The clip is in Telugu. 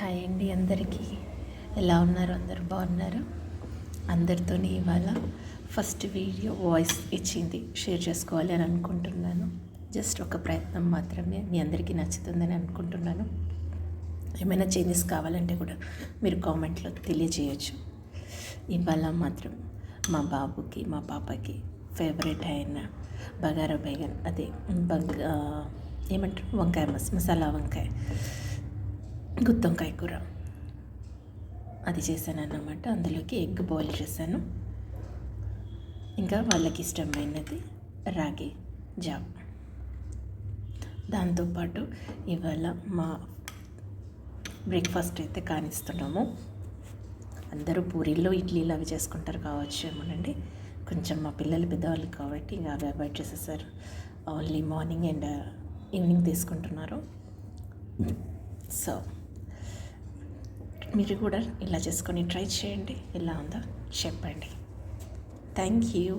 హాయ్ అండి అందరికీ. ఎలా ఉన్నారు? అందరు బాగున్నారు? అందరితో ఇవాళ ఫస్ట్ వీడియో వాయిస్ ఇచ్చింది షేర్ చేసుకోవాలి అని అనుకుంటున్నాను. జస్ట్ ఒక ప్రయత్నం మాత్రమే, మీ అందరికీ నచ్చుతుందని అనుకుంటున్నాను. ఏమైనా చేంజెస్ కావాలంటే కూడా మీరు కామెంట్లో తెలియజేయచ్చు. ఇవాళ మాత్రం మా బాబుకి మా పాపకి ఫేవరెట్ అయిన బగారా బైగన్, అదే ఏమంటారు, వంకాయ మసాలా వంకాయ, గుత్తొంకాయ కూర అది చేశాను అన్నమాట. అందులోకి ఎగ్ బాయిల్ చేశాను. ఇంకా వాళ్ళకి ఇష్టమైనది రాగి జామ్. దాంతోపాటు ఇవాళ మా బ్రేక్ఫాస్ట్ అయితే కానిస్తున్నాము. అందరూ పూరీల్లో ఇడ్లీలు అవి చేసుకుంటారు కావచ్చు ఏమోనండి. కొంచెం మా పిల్లలు పెద్దవాళ్ళు కాబట్టి ఇంకా అవి అవాయిడ్ చేసేసారు. ఓన్లీ మార్నింగ్ అండ్ ఈవినింగ్ తీసుకుంటున్నారు. సో మీరు కూడా ఇలా చేసుకొని ట్రై చేయండి. ఎలా ఉందో చెప్పండి. Thank you.